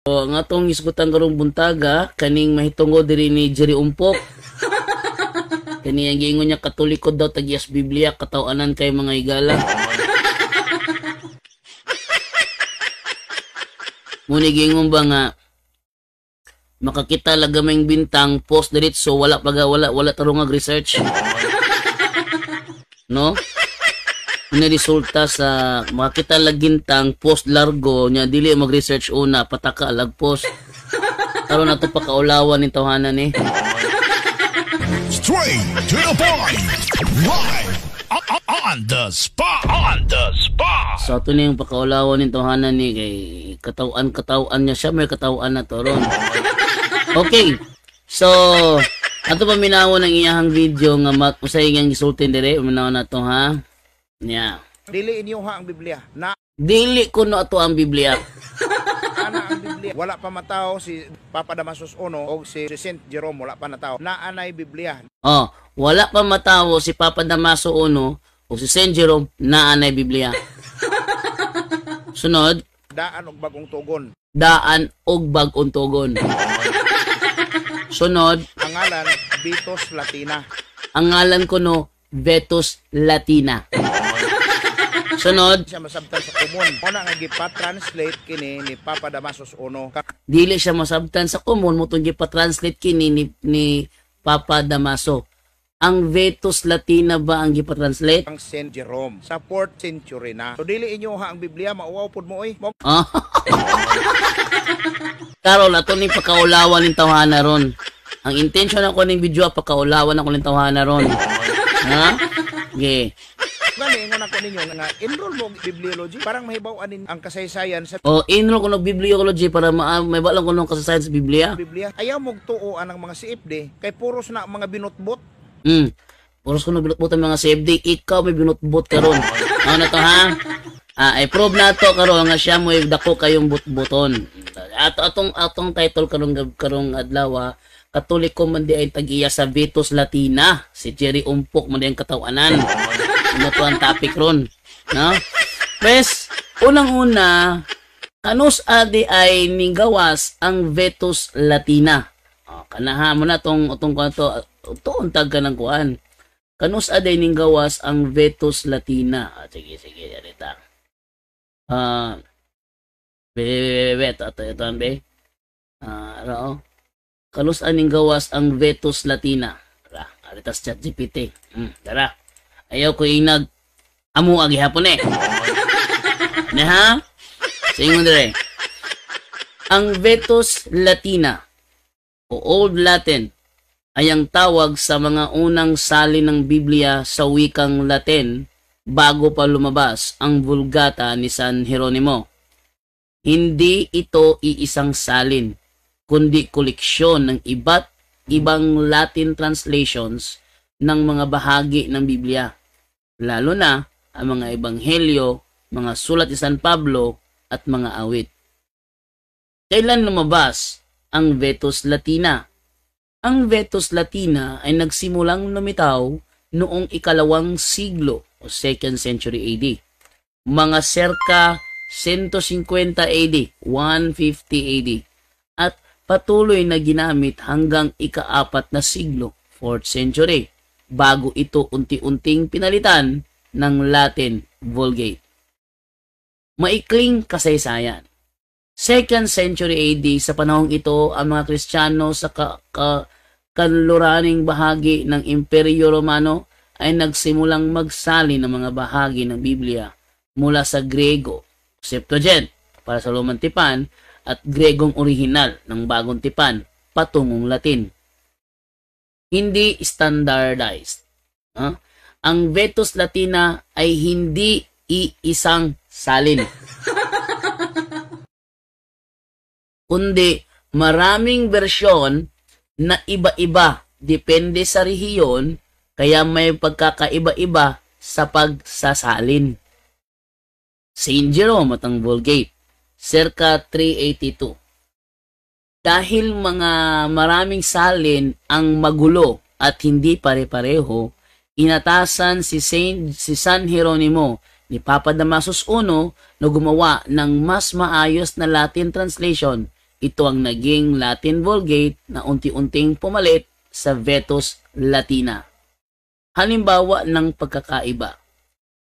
So, ang atong isgutan karong buntaga kaning mahitungod diri ni Jerry Umpok. Kani ang giingon niya katoliko daw tagiyas Biblia katawanan kay mga higala. Muni giingon ba nga makakita lagamay bintang post diretso wala tarong research. No? Ini resulta sa makita lagintang post largo nya dili mag-research una pataka lagpost. Karon nato pa kaulawan ni tawhanan ni. Straight to the point. Live on the spot. So ato ni yung pakaulawan ni tawhanan ni kay katawan niya siya may katawan na to ron. Okay. So ato pa minawon ang iyahang video nga usay nga gisultin dire minawon nato ha. Yeah. Dili inyo ha ang Biblia. Na Dili ko no ato ang Biblia. ana ang Biblia. Wala pa matao si Papa Damasus I o si Saint Jerome wala pa natao. Na anay Biblia. Oh, wala pa matawo si Papa Damaso I o si Saint Jerome na anay Biblia. Sunod, Daan og bagong tugon. daan og bag-ong tugon. Sunod, Ang ngalan Vitus Latina. ang ngalan ko no Vetus Latina. Sunod, Siya masabtan sa kumon. Una nga gipa-translate kini ni Papa Damasus I. dili siya masabtan sa common mo tong gipa-translate kini ni Papa Damaso. Ang Vetus Latina ba ang gipa-translate? Ang Saint Jerome sa 4th century na. So dili inyo ha ang Biblia mauwaw pud mo oy. Ah. Karol, ato ni pakaulawan ng tawhana ron. Ang intention ako ng video pakaulawan ako ng tawhana ron. Ha? Okay. Gani ingon ako ninyo nga enroll mo og bibliology parang mahibaw anin ang kasaysayan sa O, inro ko ng bibliology para may balang ko ng kasasayan sa Biblia. Biblia. Ayaw mong tuoan ang mga CFD kay puros na mga binutbot. Puros ko nabinutbot ang mga CFD, ikaw may binutbot karon. Ano na to ha? I-prove na to karon nga siya mo dako kayong butbuton. Atong title karong adlaw, Katoliko man di ay tag-iya sa Vetus Latina. Si Jerry Umpok man di ang katawanan. Ano to ang topic ron? No? Pres, unang-una, kanus adi ay nigawas ang Vetus Latina. Kanaha mo na itong untag ka ng kuhan. Kanus adi ning gawas ang Vetus Latina. Sige, yarita. Ito be. Kanus aning gawas ang Vetus Latina. Aritas chat GPT. Tara. Ayaw ko inag amo agi hapon eh. Ha? Singon dire. Ang Vetus Latina o Old Latin ay ang tawag sa mga unang salin ng Biblia sa wikang Latin bago pa lumabas ang Vulgata ni San Jeronimo. Hindi ito iisang salin, kundi koleksyon ng iba't ibang Latin translations ng mga bahagi ng Biblia, lalo na ang mga ebanghelyo, mga sulat ni San Pablo at mga awit. Kailan lumabas ang Vetus Latina? Ang Vetus Latina ay nagsimulang lumitaw noong ikalawang siglo o 2nd century AD. Mga circa 150 AD, 150 AD, at patuloy na ginamit hanggang ika-4 na siglo, 4th century, bago ito unti-unting pinalitan ng Latin Vulgate. Maikling kasaysayan. 2nd century AD, sa panahong ito, ang mga Kristiyano sa kanluraning bahagi ng Imperyo Romano ay nagsimulang magsali ng mga bahagi ng Biblia mula sa Grego, Septuagint, para sa Lumang Tipan, at Gregong orihinal ng Bagong Tipan, patungong Latin. Hindi standardized. Ang Vetus Latina ay hindi iisang salin, kundi maraming bersyon na iba-iba depende sa rehiyon, kaya may pagkakaiba-iba sa pagsasalin. Saint Jerome at ang Vulgate, circa 382. Dahil maraming salin ang magulo at hindi pare-pareho, inatasan si San Jeronimo ni Papa Damasus I na gumawa ng mas maayos na Latin translation ito ang naging Latin Vulgate na unti-unting pumalit sa Vetus Latina. Halimbawa ng pagkakaiba.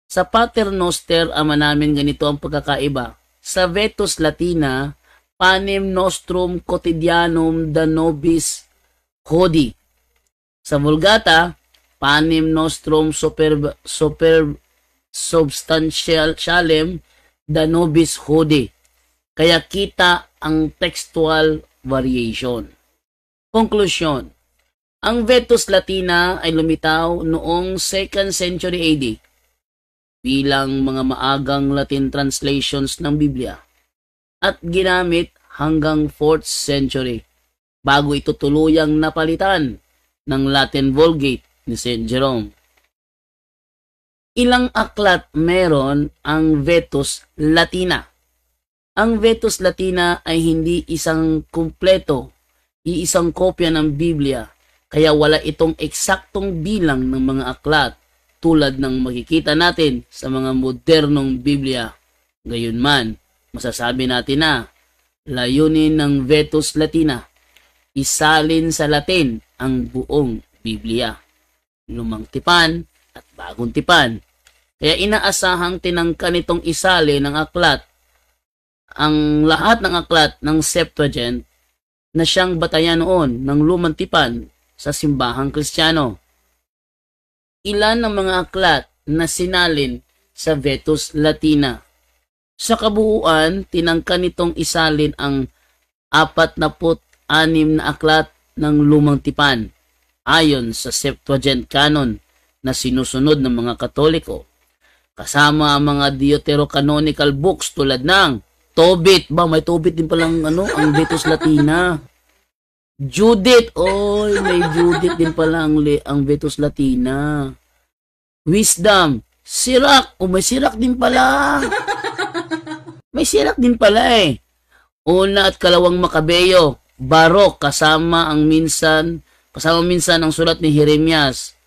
Sa Pater Noster Ama Namin ganito ang pagkakaiba. Sa Vetus Latina, Panem Nostrum Quotidianum da Nobis Hodie. Sa Vulgata, Panem Nostrum Substantialem da Nobis Hodie. Kaya kita ang textual variation. Konklusyon. Ang Vetus Latina ay lumitaw noong 2nd century AD bilang mga maagang Latin translations ng Biblia at ginamit hanggang 4th century bago ito tuluyang napalitan ng Latin Vulgate ni St. Jerome. Ilang aklat meron ang Vetus Latina? Ang Vetus Latina ay hindi isang kumpleto, iisang kopya ng Biblia, kaya wala itong eksaktong bilang ng mga aklat tulad ng makikita natin sa mga modernong Biblia. Gayunman, masasabi natin na layunin ng Vetus Latina, isalin sa Latin ang buong Biblia, Lumang Tipan at Bagong Tipan. Kaya inaasahang tinangka nitong isali ng aklat ang lahat ng aklat ng Septuagint na siyang batayan noon ng Lumang Tipan sa simbahang Kristiyano. Ilan ang mga aklat na sinalin sa Vetus Latina? Sa kabuuan, tinangka nitong isalin ang 46 na aklat ng Lumang Tipan ayon sa Septuagint canon na sinusunod ng mga Katoliko, kasama ang mga deuterocanonical books tulad ng Tobit. May Tobit din palang ang Vetus Latina. Judith, may Judith din pala ang Vetus Latina. Wisdom, Sirach, may Sirach din pala. May Sirach din pala eh. Una at kalawang Makabeyo, Barok, kasama minsan ang sulat ni Jeremias.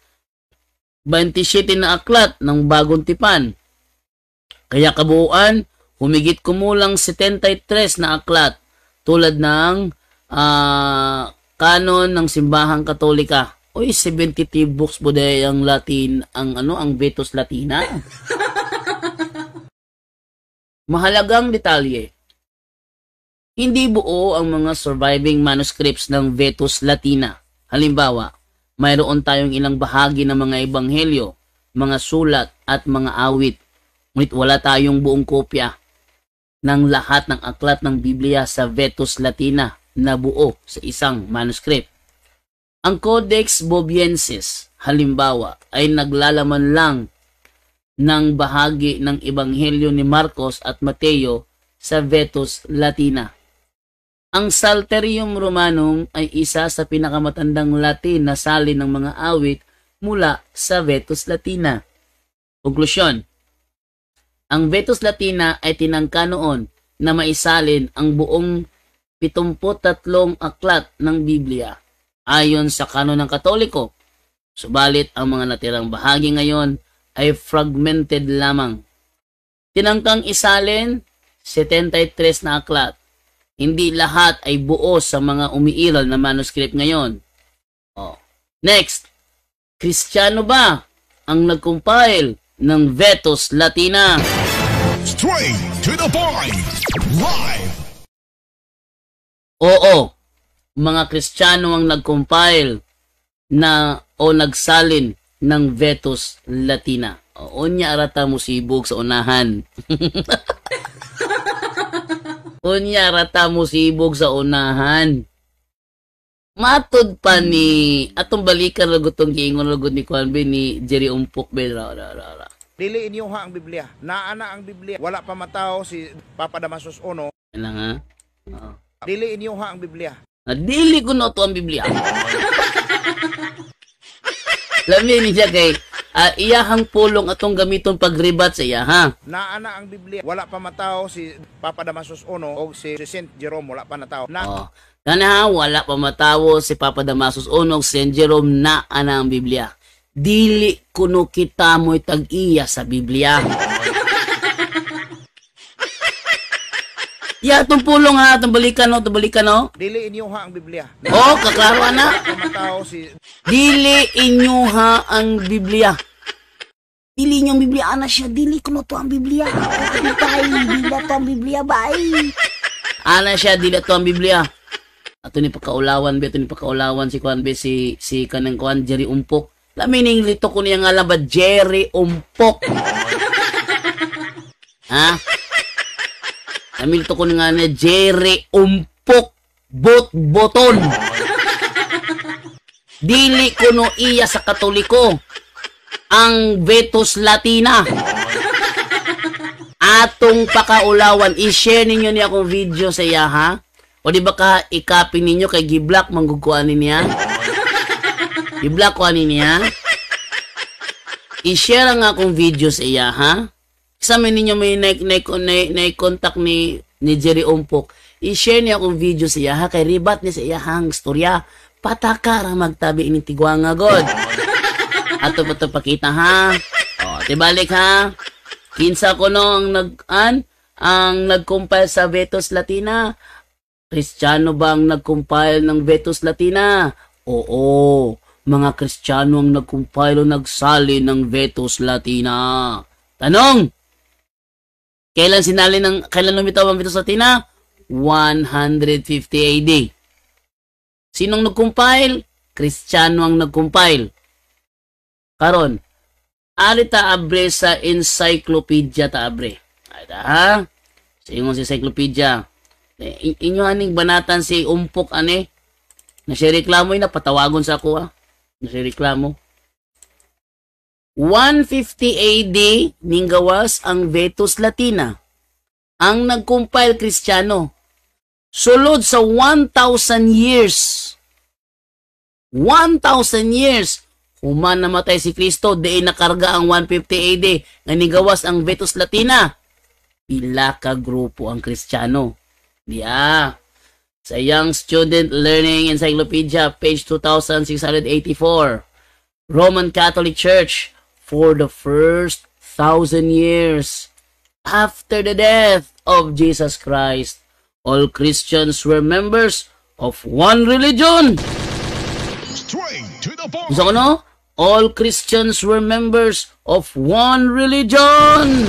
27 na aklat ng Bagong Tipan. Kaya kabuuan, humigit kumulang 73 na aklat tulad ng kanon ng Simbahang Katolika. 72 books po dahil ang Latin, ang Vetus Latina. Mahalagang detalye. Hindi buo ang mga surviving manuscripts ng Vetus Latina. Halimbawa, mayroon tayong ilang bahagi ng mga ebanghelyo, mga sulat at mga awit. Ngunit wala tayong buong kopya ng lahat ng aklat ng Biblia sa Vetus Latina na buo sa isang manuscript. Ang Codex Bobiensis, halimbawa, ay naglalaman lang ng bahagi ng Ebanghelyo ni Marcos at Mateo sa Vetus Latina. Ang Psalterium Romanum ay isa sa pinakamatandang Latin na salin ng mga awit mula sa Vetus Latina. Konklusyon. Ang Vetus Latina ay tinangka noon na maisalin ang buong 73 aklat ng Biblia ayon sa kanon ng Katoliko. Subalit ang mga natirang bahagi ngayon ay fragmented lamang. Tinangkang isalin 73 na aklat. Hindi lahat ay buo sa mga umiiral na manuscript ngayon. Next, Kristiyano ba ang nag-compile ng Vetus Latina? Straight to the point. Live. Oo, mga Kristiyano ang nag-compile o nagsalin ng Vetus Latina. Unya arata musibog sa unahan. Unya arata musibog sa unahan. Matod pa ni atong balikan lagutong giingon lagod ni Kwanbe ni Jerry Umpok Bedra. Dili inyoha ang Biblia. Naana ang Biblia. Wala pa matao si Papa Damasus Ono. Lang ha? Dili inyoha ang Biblia. Dili ko na to ang Biblia. Lamin niya kay iyahang pulong atong gamiton pagribat sa iya ha. Naana ang Biblia. Wala pa matao si Papa Damasus Ono o si St. Jerome. Wala pa natao. Kana wala pa matawo si Papa Damasus Ono o St. Jerome na ana ang Biblia. Dili kuno kita mo'y tag-iya sa Biblia. Ya, itong pulong ha, itong balikan no. Dili inyo ha ang Biblia. Oh, kaklaro na. Pamatao si Dili inyo ha ang Biblia. Dili inyong Biblia, ana siya. Dili ko na to ang Biblia. Dili to ang Biblia, bay. Ana siya, dili to ang Biblia. Ato ni pakaulawan, beto ni pakaulawan si Kuan be si kanang Kuan Jerry Umpok. Lamining lito ko niya nga ba Jerry Umpok. Ha? Lito ko nga na Jerry Umpok Boton. Dili ko no iya sa Katoliko ang Vetus Latina. Atong pakaulawan, i-share ninyo niya akong video sa iya ha. O di ba ka i-copy ninyo kay Giblock manggugkuanin niya? Giblock kuanin niya. I-share nga akong video sa iya ha. Kasama ninyo may na-contact ni Jerry Umpok. I-share niya akong video sa iya ha. Kay ribat niya sa iya hang storya. Patakara magtabi ini tigwanga god. Ato pa pakita ha. O, tibalik ha. Kinsa ko no ang nag-compile sa Vetus Latina. Kristiyano ba ang nag-compile ng Vetus Latina? Oo. Mga Kristiyano ang nag-compile o nagsali ng Vetus Latina. Tanong! Kailan lumitaw ang Vetus Latina? 150 AD. Sinong nag-compile? Kristiyano ang nag-compile. Karon, ari ta abre sa encyclopedia ta abre. Ayta ha? Sa ingon si encyclopedia. Inyo aning banatan si Umpok ane. Na siya reklamo na patawagon sa ako ha. Na siya reklamo. 150 AD ning gawas ang Vetus Latina. Ang nag-compile Kristiyano. Sulod sa 1,000 years. 1,000 years. Human namatay si Kristo, di nakarga ang 150 AD. Nga nigawas ang Vetus Latina. Pila ka grupo ang Kristiyano. Diya. Sa Young Student Learning Encyclopedia, page 2684. Roman Catholic Church, for the first 1,000 years after the death of Jesus Christ, all Christians were members of one religion. Straight to the point. So ano? All Christians were members of one religion.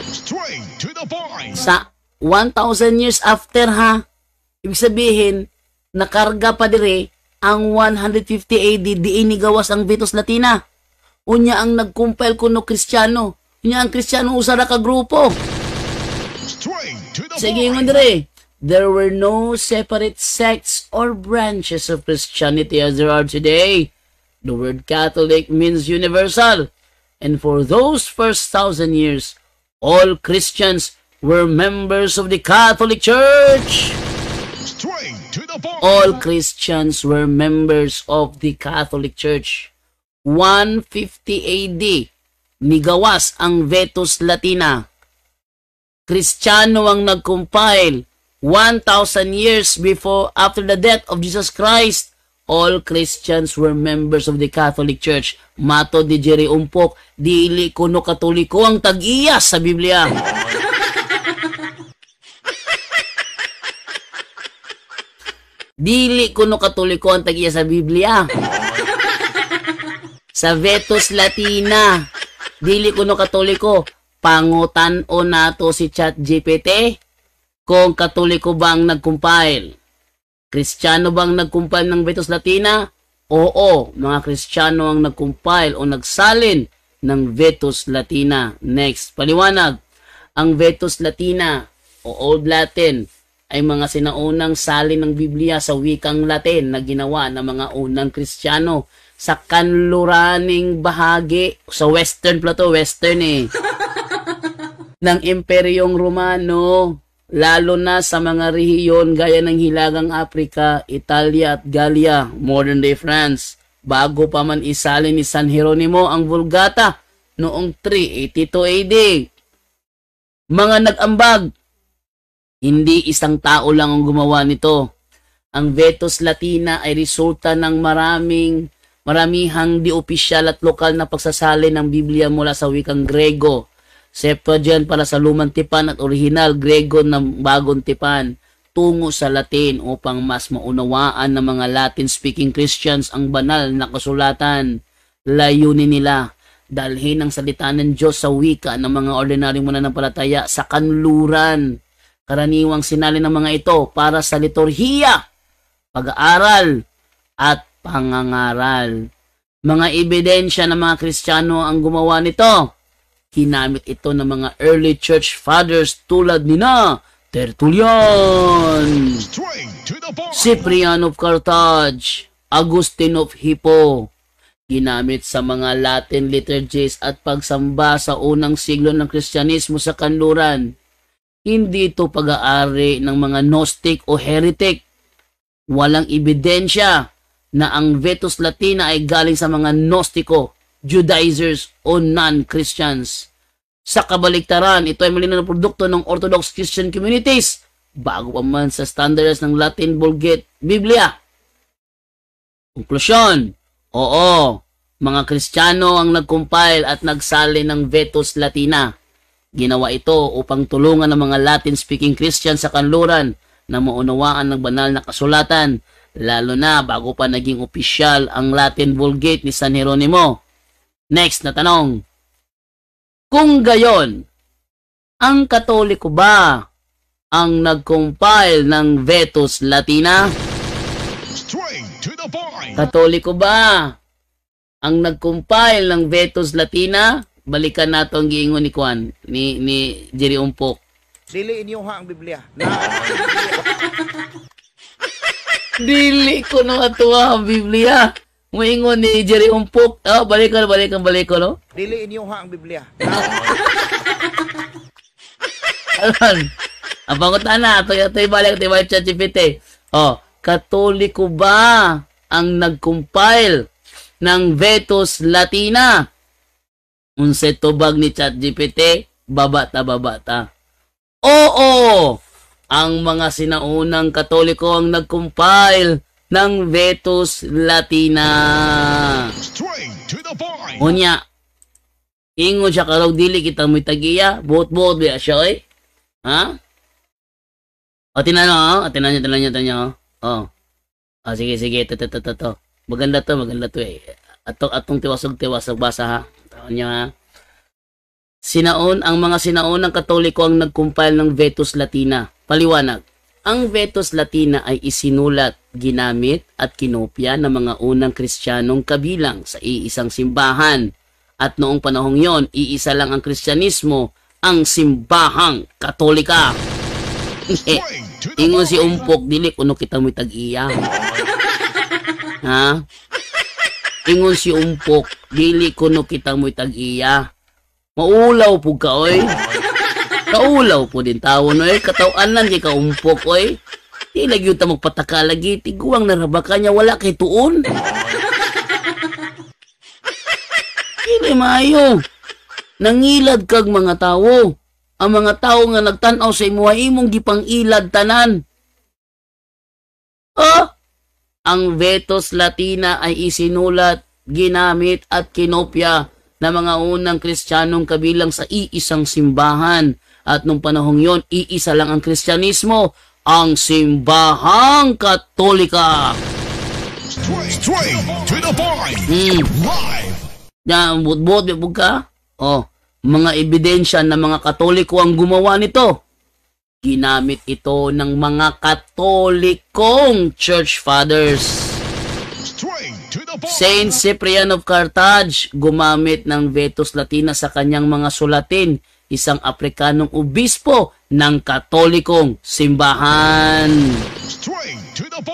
Straight to the point. Sa 1,000 years after ha, ibig sabihin, nakarga pa dire ang 150 AD di inigawas ang Vetus Latina. Unya ang nag-compile kuno Kristiyano. Unya ang Kristiyano usara ka grupo. Straight to the Sige point. nga dire. There were no separate sects or branches of Christianity as there are today. The word Catholic means universal. And for those first 1,000 years, all Christians were members of the Catholic Church. Straight to the point. All Christians were members of the Catholic Church. 150 AD, nigawas ang Vetus Latina. Kristiyano ang nag-compile 1,000 years after the death of Jesus Christ. All Christians were members of the Catholic Church. Mato di Jerry Umpok, dili kuno Katoliko ang tag-iya sa Biblia. Dili kuno Katoliko ang tag-iya sa Biblia. Sa Vetus Latina, dili kuno Katoliko. Pangutan-o nato si ChatGPT kung Katoliko bang nag-compile. Kristiyano bang nag-compile ng Vetus Latina? Oo, mga Kristiyano ang nag-compile o nagsalin ng Vetus Latina. Next, paliwanag. Ang Vetus Latina o Old Latin ay mga sinaunang salin ng Biblia sa wikang Latin na ginawa ng mga unang Kristiyano sa kanluraning bahagi sa Western Plato, Western ng Imperyong Romano. Lalo na sa mga rehiyon gaya ng Hilagang Africa, Italia at Gallia, modern-day France, bago pa man isalin ni San Jeronimo ang Vulgata noong 382 AD. Mga nag-ambag, hindi isang tao lang ang gumawa nito. Ang Vetus Latina ay resulta ng maramihang di-opisyal at lokal na pagsasali ng Biblia mula sa wikang Grego, Septuagint para sa lumang tipan at orihinal Grego ng bagong tipan tungo sa Latin upang mas maunawaan ng mga Latin-speaking Christians ang banal na kasulatan. Layunin nila dalhin ang salita ng Diyos sa wika ng mga ordinaryong mananampalataya sa kanluran. Karaniwang sinalin ng mga ito para sa liturhiya, pag-aaral, at pangangaral. Mga ebidensya ng mga Kristiyano ang gumawa nito. Ginamit ito ng mga early church fathers tulad nina Tertullian, Cyprian of Carthage, Augustine of Hippo. Ginamit sa mga Latin liturgies at pagsamba sa unang siglo ng Kristyanismo sa kanluran. Hindi ito pag-aari ng mga Gnostic o heretic. Walang ebidensya na ang Vetus Latina ay galing sa mga Gnostiko, Judaizers o non-Christians. Sa kabaliktaran, ito ay malinaw na produkto ng Orthodox Christian communities bago pa man sa standards ng Latin Vulgate Biblia. Konklusyon, oo, mga Kristiyano ang nag-compile at nagsali ng Vetus Latina. Ginawa ito upang tulungan ng mga Latin-speaking Christians sa kanluran na maunawaan ng banal na kasulatan, lalo na bago pa naging opisyal ang Latin Vulgate ni San Jeronimo. Next na tanong. Kung gayon, ang Katoliko ba ang nag-compile ng Vetus Latina? Katoliko ba ang nag-compile ng Vetus Latina? Balikan nato ang giingon ni Kwan, ni Jerry Umpok. Dili inyo ha ang Biblia. Dili ko na matuwa ang Biblia. Muingon ni Jerry Umpok. Oh, balikan, no? Dili inyo ha ang Biblia. Alam, ang pangutan na, ito balik ChatGPT. Oh, Katoliko ba ang nag-compile ng Vetus Latina? Unsa tubag ni ChatGPT? Babata. Oo! Ang mga sinaunang Katoliko ang nag-compile ng Vetus Latina. Unya, ingon siya karog dili kita mo'y tagiya, buot-buot biya siya, oy. Ha? O, tinan nyo. O. O, sige, to. Maganda to eh. Atong tiwasog basa ha. Taon nyo ha. Ang mga sinaunang Katoliko ang nag-compile ng Vetus Latina. Paliwanag. Ang Vetus Latina ay isinulat, ginamit at kinopya ng mga unang Kristiyanong kabilang sa iisang simbahan. At noong panahong yon, iisa lang ang Kristyanismo, ang simbahang Katolika. Ingon si Umpok, dili kuno kita mo'y tag-iya. Ha? Ingon si Umpok, dili kuno kita mo'y tag-iya. Maulaw po ka, oy. Kaulaw po din tawon, oy. Katawanan kay Kaumpok, oy. Di lagi yung magpataka lagi. Tiguang naraba ka niya, wala kay tuon. Hindi maayo. Nangilad kag mga tao. Ang mga tao nga nagtanaw sa imuha, imong gipang ilad tanan. Ang Vetus Latina ay isinulat, ginamit at kinopya ng mga unang Kristiyanong kabilang sa iisang simbahan. At nung panahong yon, iisa lang ang Kristyanismo, ang Simbahang Katolika. Straight to the point. Live. Yan, buot-buot, ka? Mga ebidensya na mga Katoliko ang gumawa nito. Ginamit ito ng mga Katolikong Church Fathers. Saint Cyprian of Carthage gumamit ng Vetus Latina sa kanyang mga sulatin, isang Afrikanong obispo ng Katolikong simbahan.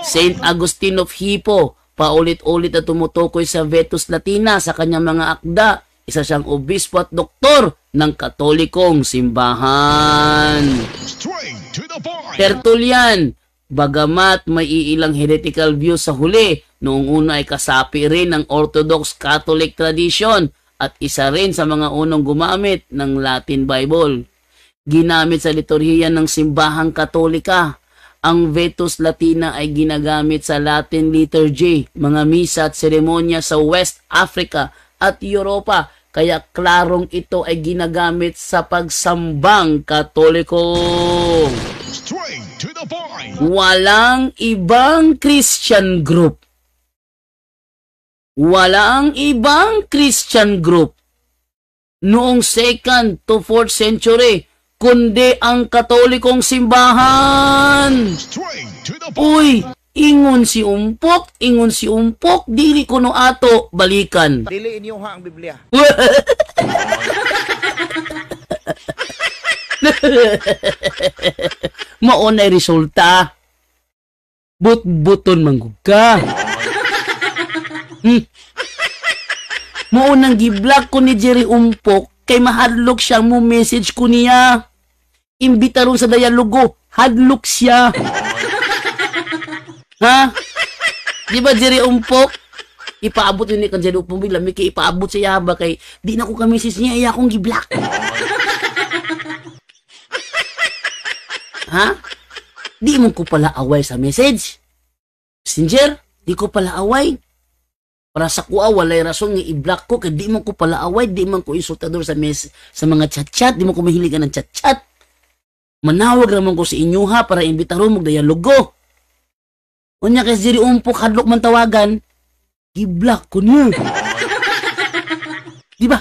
Saint Augustine of Hippo paulit-ulit na tumutukoy sa Vetus Latina sa kanyang mga akda. Isa siyang obispo at doktor ng Katolikong simbahan. Tertullian, bagamat may iilang heretical views sa huli, noong una ay kasapi rin ng Orthodox Catholic tradition at isa rin sa mga unang gumamit ng Latin Bible. Ginamit sa liturhiya ng simbahang Katolika. Ang Vetus Latina ay ginagamit sa Latin liturgy, mga misa at seremonya sa West Africa at Europa, kaya klarong ito ay ginagamit sa pagsambang Katoliko. Straight to the point. Walang ibang Christian group. Walang ibang Christian group noong 2nd to 4th century, kundi ang Katolikong simbahan. Straight to the point. Uy, ingon si Umpok, dili ko no ato balikan. Dili inyo ha ang Biblia. Maunay resulta. But-buton manggugka. Maunang giblock ko ni Jerry Umpok kay mahadlok siya mo message ko niya. Imbita ron sa dialogo, hadlok siya. Ha? Di ba Jerry Umpok? Ipaabot yun ni kan Jerry Umpok bigla, may ipaabot siya ba kay di na ko ka-message niya, iya akong giblock. Ha? Di mo ko pala away sa message. Messenger, di ko pala away. Para sa kuha, walay rason nga i-block ko, kaya di mo ko pala away, di man ko insultador sa mga chat-chat, di mo ko mahiligan ng chat-chat. Manawag naman ko sa inyo ha, para imbitaro mo dialogo. Unya kay Jerry Umpok, hadlok man tawagan, i-block ko niyo. Di ba?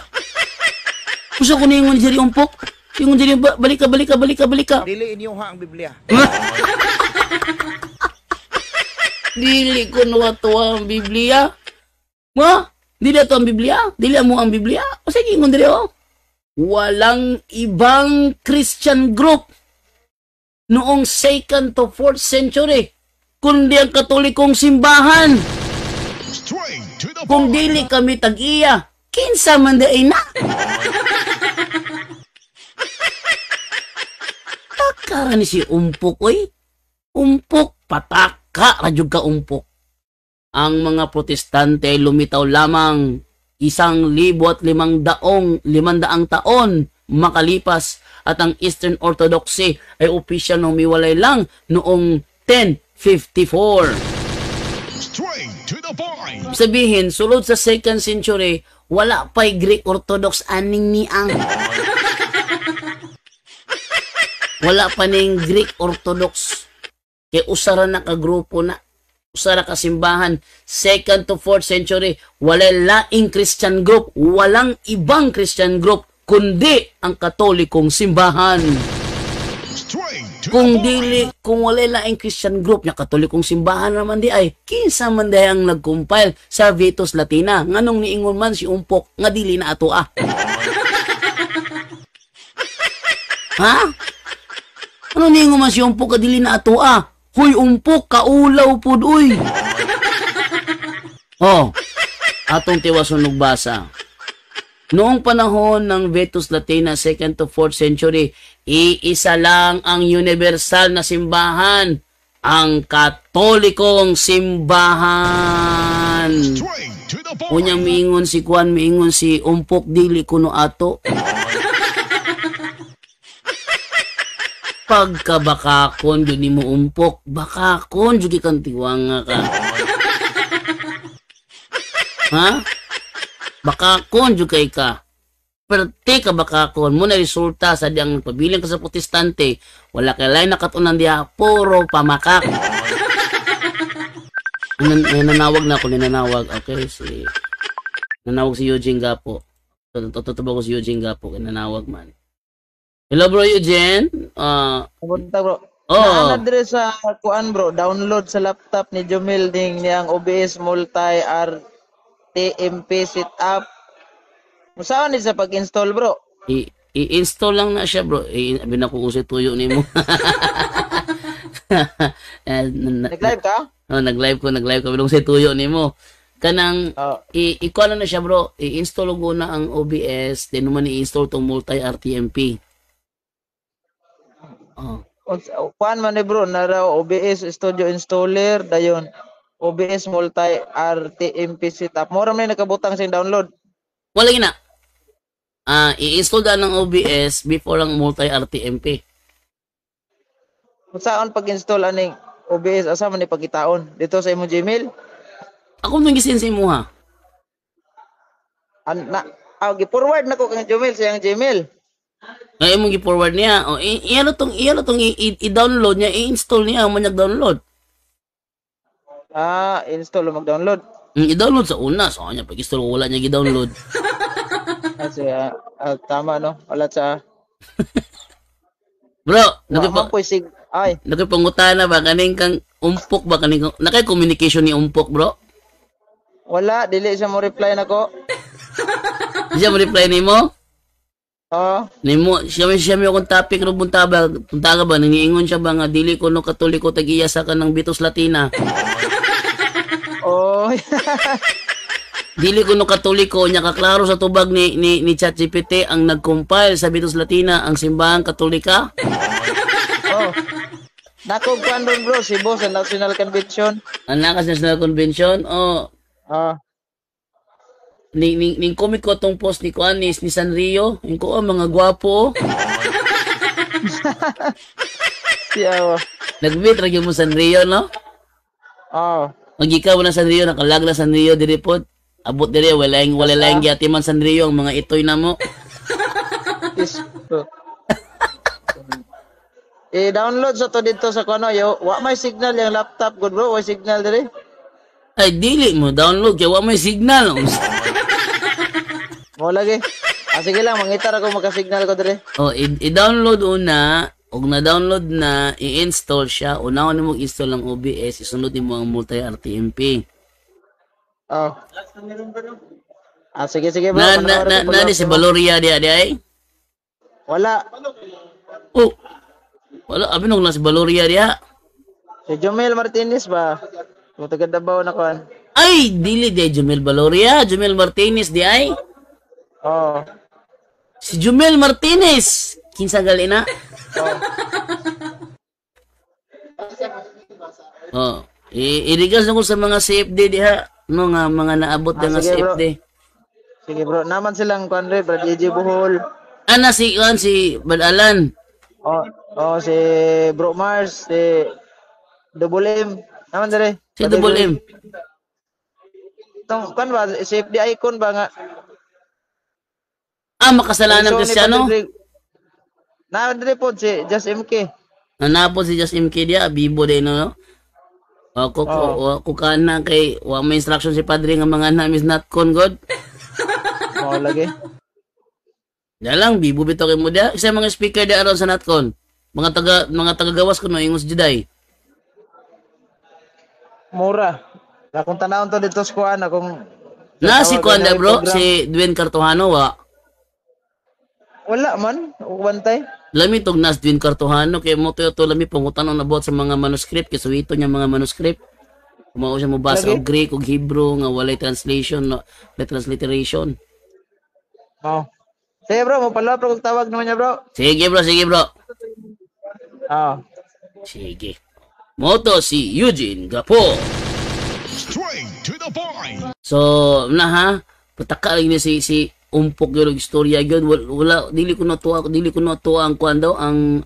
Gusto ko ningon ni Jerry Umpok, yung Jerry, balik ka. Dili inyo ha ang Biblia. Dili ko nawatuwa ang Biblia. Ma, dili ato ang Biblia? Dili mo ang Biblia? O sige, ingon diri oh. Walang ibang Christian group noong 2nd to 4th century kundi ang Katolikong simbahan. Straight to the Kung point. dili kami tag-iya, kinsa man di ay na. Takara ni si Umpok, oy. Umpok, pataka, radyog ka Umpok. Ang mga protestante ay lumitaw lamang 1,500 taon makalipas at ang Eastern Orthodoxy ay opisyal na humiwalay lang noong 1054. Straight to the point. Sabihin, sulod sa 2nd century, wala pa'y Greek Orthodox aning niang. Wala pa ning Greek Orthodox. Kaya usara na ka grupo na. Usara ka simbahan. 2nd to 4th century, walay laing Christian group. Walang ibang Christian group, kundi ang Katolikong simbahan. Straight to Kung the point. kung walay laing Christian group nya Katolikong simbahan naman di ay kinsa man di ang nag-compile sa Vetus Latina nganong niingon man si Umpok nga dili na ato ah. Ha? Ano niingon man si Umpok nga dili na ato ah? Huy Umpok, kaulaw pud uy. Oh, atong tiwason og basa. Noong panahon ng Vetus Latina, 2nd to 4th century, iisa lang ang universal na simbahan, ang Katolikong simbahan. Straight to the point. Unyang miingon si Kwan, miingon si Umpok, dili kuno ato. Pagkabakakon, yun ni mo Umpok, bakakon, yun kang tiwanga ka. Ha? Bakakon, yun kay ka. Perte ka bakakon, muna resulta sa diyang pabiling ka sa protestante, wala kay lain nakatunan diya, puro pamakak. Nananawag na ako, nananawag. Okay, nanawag si Eugene Gapo. Tututubo ko si Eugene Gapo, nananawag man. Hello bro Eugene. Punta bro. Oh. Naana dire sa kuan bro, download sa laptop ni Jomel ding niyang OBS multi RTMP setup. Musaon ni sa pag-install bro? I-install lang na siya bro. Abi na ko usay tuyo nimo. Nag-live ka? Oh, nag-live ko bilong say tuyo nimo. Kanang i-kuan na siya bro. I-install ko na ang OBS, then naman i-install tong multi RTMP. Oh. Kuan man ni bro, na raw OBS studio installer dayon. OBS multi RTMP setup. Mura man nakabutang sing download. Wala gina. I-install da ng OBS before ang multi RTMP. Musaon pag-install aning OBS asa man ni pagkitaon dito sa imong Gmail? Ako nang gisin sa imo ha. gi-forward na ko kang Jomel sa iyang Gmail. Ay mo gi-forward niya. O iano tong i-download niya, i-install niya mo download. Install o mag-download. I-download sa una. So kanya pag-install wala niya gi-download. Kasi tama no. Wala sa Bro, ay na ba kaning kang umpok ba kaning nakay communication ni umpok, bro? wala dili siya mo reply nako. Siya mo reply nimo? Oh, Nimo siya mo akong topic ro punta ka ba nangiingon siya ba nga dili ko no katoliko tag-iyasa ka ng Vitos Latina. oh. Dili ko no katoliko nya kaklaro sa tubag ni ChatGPT ang nag-compile sa Vitos Latina ang simbahang Katolika. Oh. Nako kuan doon bro, Cebu sa National Convention. Ang nakas National Convention. Oh, ning comic ko tong post ni Kuan ni Sanrio, yung ko mga gwapo. Siya. Nag-meet ra gyud mo Sanrio, no? Oh. Magika mo na Sanrio, nakalag na Sanrio diri pod. Abot diri wala lang gyati man Sanrio ang mga itoy na mo. I-download sa to dito sa kono yo. Wa may signal yung laptop good bro, wa signal diri. Ay dili mo download kay wa may signal. Mo lagi. Sige lang, mangitar ako magka-signal ko diri. Oh, i-download una, og na-download na, i-install siya. Una mo mag-install ng OBS, isunod mo ang multi-RTMP. Oh. Sige bro. Na si Valoria di ay? Wala. Oh. Wala, abi nung na si Valoria diha. Si Jomel Martinez ba? Kung taga Davao na kuan. Ay, dili di Jumel Valoria, Jumel Martinez di ay? Oh. Si Jumel Martinez. Kinsa gali na? Oh. I-regas na ko sa mga CFD diha. No nga mga naabot na nga CFD. Sige bro, naman silang kuan re, Brad JJ Buhol. Ana si Badalan. Oh, si Bro Mars, si Double M. Naman dire. Si Double M. Tong kan ba safety icon ba nga? Makasalanan Kristiyano. Na dire po si Just MK. Nanapod si Just MK dia, bibo din no. Ako kana kay wa may instruction si padre nga mga anak is not con god. Oh lagi. Dalang bibo bitaw kay mo dia. Isa mga speaker di aron sa Natcon. Mga taga-gawas ko no ingos juday. Mura. Na kung tanawon to dito sa kuan akong na si kuan da bro, si Dwayne Cartojano wa. Wala man, ubantay. Lami tog nas Dwayne Cartojano kay mo to lami pangutan na bot sa mga manuscript kay suwito niya mga manuscript. Kumao siya mo basa og Greek ug Hebrew nga walay translation no, may transliteration. Oh. Sige bro, mo pala kung tawag naman niya bro. Sige bro. Sige. Moto si Eugene Gapo. Straight to the point. So, na ha, pataka lang niya si umpok yung istorya gyud wala dili ko na to ang kuan daw ang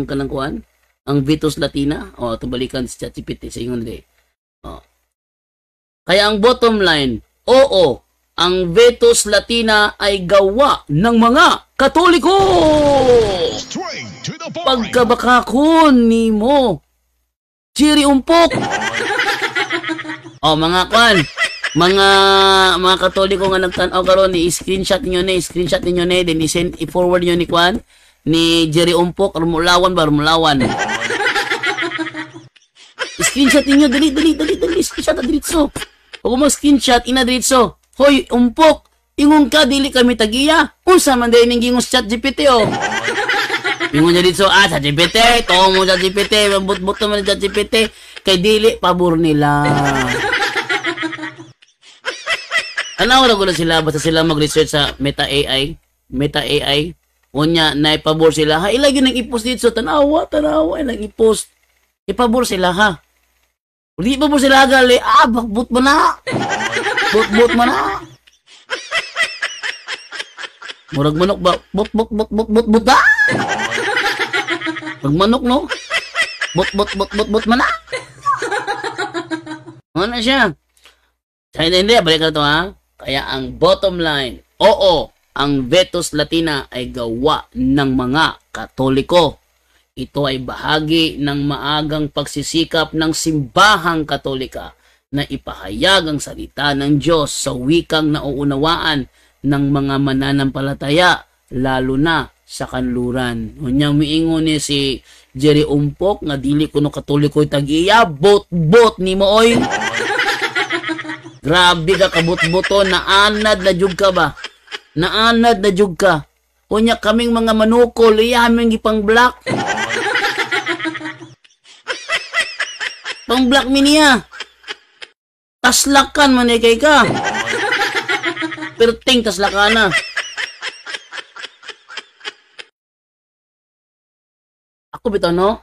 kanang kuan ang Vitos Latina tubalikan si ChatGPT sa ingon di. Kaya ang bottom line, oo, ang Vitos Latina ay gawa ng mga Katoliko. Straight to the point. Pagkabakakon nimo Chiri umpok. Mga kuan mga Katoliko nga nagtan-aw karon ni screenshot ninyo ni then i-send i-forward niyo ni kuan ni Jerry Umpok Rumulawan. Screenshot ninyo dali screenshot diretso. Kung mag-screenshot ina diretso. Hoy Umpok, ingon ka dili kami tagiya. Unsa man day ning gingos ChatGPT Ingon niya dito ChatGPT, mo ChatGPT, mabut-but man ChatGPT kay dili pabor nila. Ano wala sila basta sila mag-research sa Meta AI. Unya na ipabor sila. Ha ilagi nang i-post dito tanawa nang i-post. Ipabor sila ha. Uli pabor sila gali. Bakbut mo na. But mo na. Murag manok ba? But ba? Murag manok no? But mo na. Ano siya? Sa hindi, balik ka to ha. Kaya ang bottom line, oo, ang Vetus Latina ay gawa ng mga Katoliko. Ito ay bahagi ng maagang pagsisikap ng simbahang Katolika na ipahayag ang salita ng Diyos sa wikang nauunawaan ng mga mananampalataya, lalo na sa kanluran. Unyang miingon ni si Jerry Umpok nga dili kuno Katoliko tag-iya, bot ni mo oy. Grabe ka kabut-buto, naanad na jug ka ba? Naanad na jug ka. Unya kaming mga manukol, iyamin gipang black. Pang black mi niya. Taslakan man kay ka. Perting taslakan na. Ako bitaw no?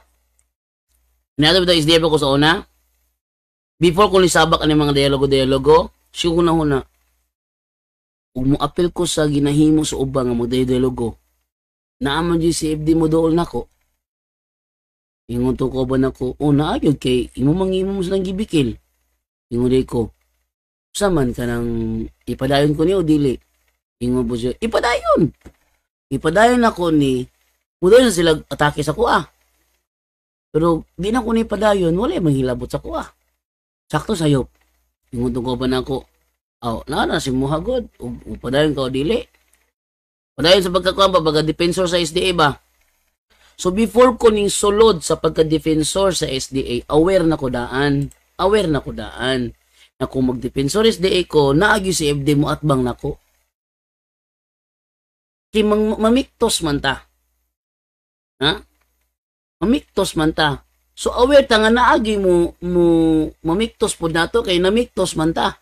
Niyato bitaw SDF ko sa una. Before ko lisabak ang mga dialogo, siya huna. Ug mo apel ko sa ginahimo sa ubang nga magdialogo. Naaman di si FD mo dool nako. Ingon to ko ba nako, naayod kay imo mangimo mo silang gibikil. Ingon di ko, saman ka nang ipadayon ko niyo dili. Ingon po siya, ipadayon. Ipadayon ako ni, mudayon na sila atake sa kuha. Pero di na ko ni ipadayon, wala manghilabot sa kuha. Sakto sayop. Ingon to ko ba nako, na si muhagod, upadayon ka o dili. Padayon sa pagkakuha ba, baga defensor sa SDA ba? So before ko ning sulod sa pagka-defensor sa SDA, aware na ko daan na kung mag-defensor SDA ko, naagyo si FD mo at bang nako. Kay mamiktos man ta. Ha? Mamiktos man ta. So aware ta nga naagi mo mamiktos po nato kay namiktos man ta.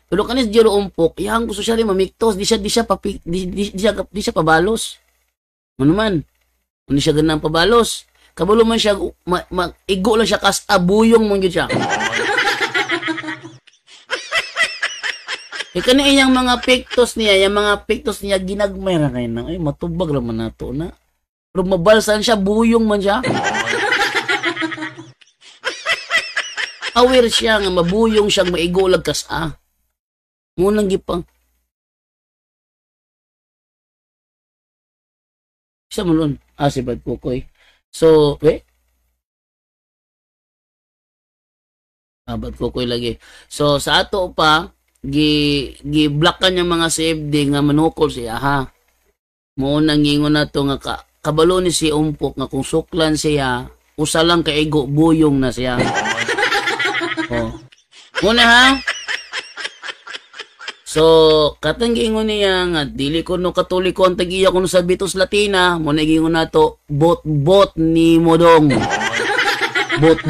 Pero kanis Jero Umpok, yang gusto siya rin mamiktos, di siya pabalos. Ano man? Hindi siya ganang pabalos. Kabalo man siya, igo lang siya kas abuyong mong yun siya. Kani yung mga pictos niya, ginagmay na kayo na, ay matubag naman na to na. Pero mabalsan siya, buyong man siya. Aware siya nga, mabuyong siyang maigo lang kas Munang gipang. Siya mulon. Si Bad Kukoy. So, Bad Kukoy lagi. So, sa ato pa, gi-block yung mga CFD nga manukol siya, ha? Munang ingon na to nga kabalo ni si Umpok nga kung suklan siya, usa lang kaigo, buyong na siya. Muna ha? So, katang giingon niya nga, dili ko no Katoliko ang tagiya ko no sa Vetus Latina, muna giingon na to, bot ni mo dong.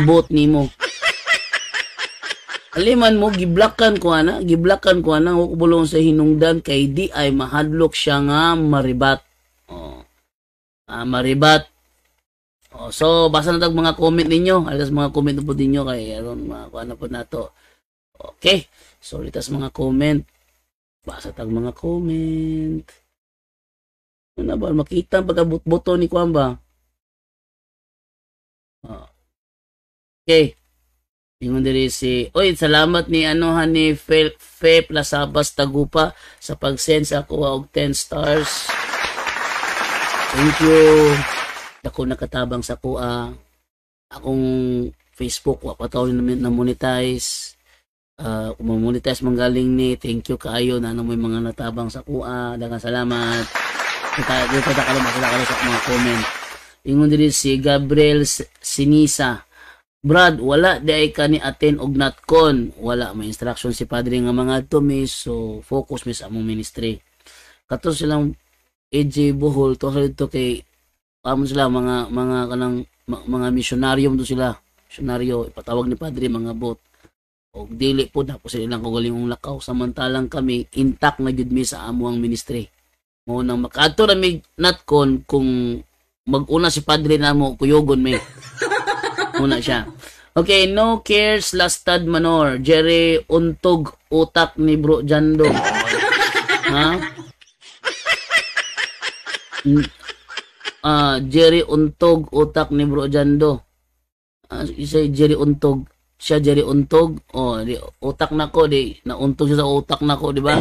Bot ni mo. Aliman mo, giblakkan ko na, hukbulong sa hinungdan, kay di ay mahadlok siya nga maribat. Maribat. So, basa na tag mga comment ninyo, alas mga comment po ninyo, kay aron ano po na to. Okay, so litas mga comment. Basa tag mga comment. Ano ba? Makita ang pagkabut-buto ni Kuan ba? Okay. Ingon diri si, salamat ni ni Fe Plasabas Tagupa sa pag-send sa ako og 10 stars. Thank you. Ako nakatabang sa kuha. Akong Facebook wa pa taon na monetize. Kung monetize manggaling ni, thank you kaayo na may mga natabang sa kuha. Daghang salamat. Dito ta kalom sa mga comment. Ingon diri si Gabriel Sinisa. Brad, wala di ay ka ni attend og natcon. Wala may instruction si padre nga mga adto so focus mi sa among ministry. Kato silang AJ Bohol to sa kay sila mga kanang mga misyonaryo to sila. Misyonaryo ipatawag ni padre mga bot. Og dili po na po sila ilang kagaling lakaw samantalang kami intact na gyud mi sa amo ang ministry. Mo nang makaadto na mig natcon kung mag-una si padre namo kuyogon mi. Muna siya. Okay, no cares lastad manor. Jerry untog utak ni Bro Jando. Ha? Jerry untog utak ni Bro Jando. Isa Jerry untog. Siya Jerry untog. Di utak nako di nauntog siya sa utak nako, di ba?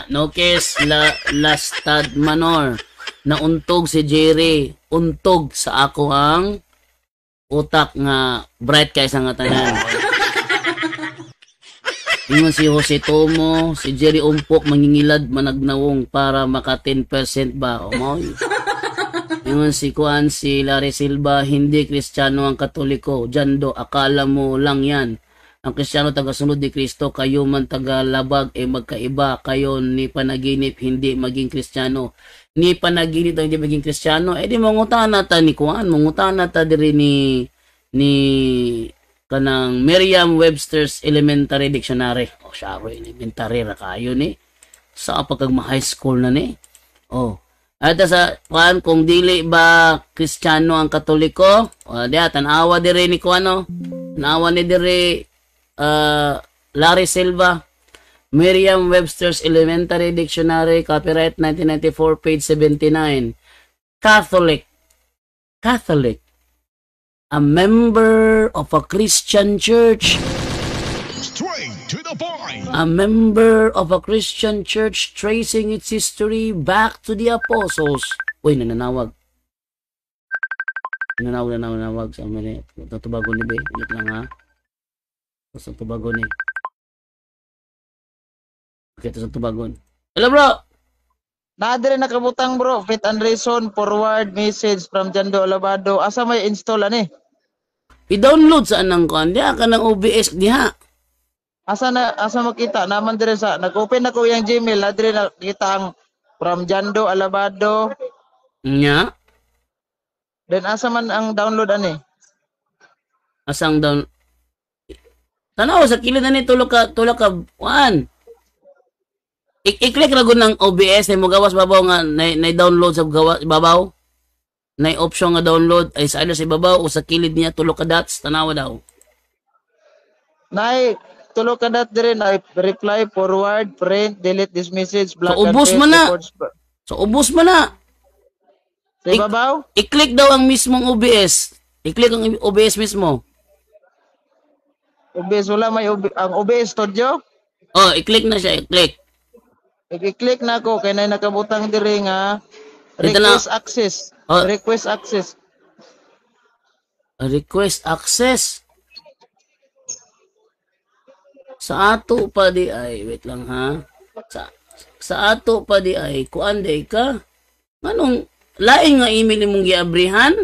diha. Nokes lastad manor. Nauntog si Jerry. Untog sa ako ang utak nga bright kaysa nga tanan. Ingon si Jose Tomo, si Jerry Umpok mangingilad managnawong para maka 10% ba? O mo. Ingon si Kuan, si Larry Silva, hindi Kristiyano ang Katoliko. Jando, akala mo lang yan. Ang Kristiyano tagasunod ni Kristo, kayo man tagalabag magkaiba. Kayo ni panaginip hindi maging Kristiyano. Ni panaginip hindi maging Kristiyano. Di mangutan nata ni Kuan, mangutan nata diri ni kanang Merriam-Webster's Elementary Dictionary. O siya ako, elementary ra kayo ni. Sa pagkag high school na ni. O. At sa kuan kung dili ba Kristiyano ang Katoliko, o diya tanawa diri ni kuano. Tanawa ni diri Larry Silva. Merriam-Webster's Elementary Dictionary, copyright 1994, page 79. Catholic. A member of a Christian church. Straight to the point. A member of a Christian church tracing its history back to the apostles. Uy, nananawag. Nananawag sa amin eh. Tubago ni Be. Ingat lang ha. Sa tubago ni. Okay, ito sa tubagon. Hello bro! Nadire nakabutang bro, Fit and Reason, forward message from Jando Alabado. Asa may install ani? I-download saan ng kuan diha ka ng OBS diha. Asa makita naman dire sa nag-open ako yung Gmail, nadire nakita ang from Jando Alabado. Nya? Then asa man ang download ani? Asang down. Tanaw sa kilid na ni tulog ka kuan. I-click ra gud ng OBS ay mo gawas babaw nga na download sa gawas babaw. Na option nga download ay sa sa ibabaw o sa kilid niya tulo ka dots tanawa daw. Nay tulo ka dot dire na reply forward print delete this message black So ubos man na. So ubos man na. Sa ibabaw? I-click daw ang mismong OBS. I-click ang OBS mismo. OBS wala may ang OBS studio? Oh, i-click na siya, i-click. I-click na ako kay nay nakabutang dire nga Ito na. request access. Oh. Request access. Request access. Sa ato pa di ay, wait lang ha. Sa ato pa di ay, kuan day ka? Anong, laing nga email mong giabrihan?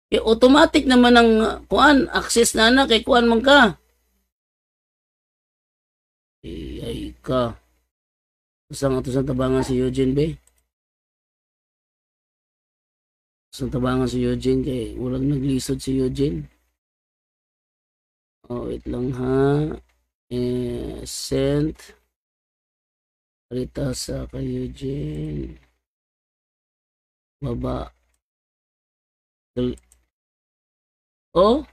Automatic naman ang kuan, access na kay kuan man ka. Ay ka. Saan ito sa tabangan si Eugene, be? Sa tabangan si Eugene kay walang naglisod si Eugene. Oh, wait lang ha. Sent. Rita sa kay Eugene. Baba. Oh?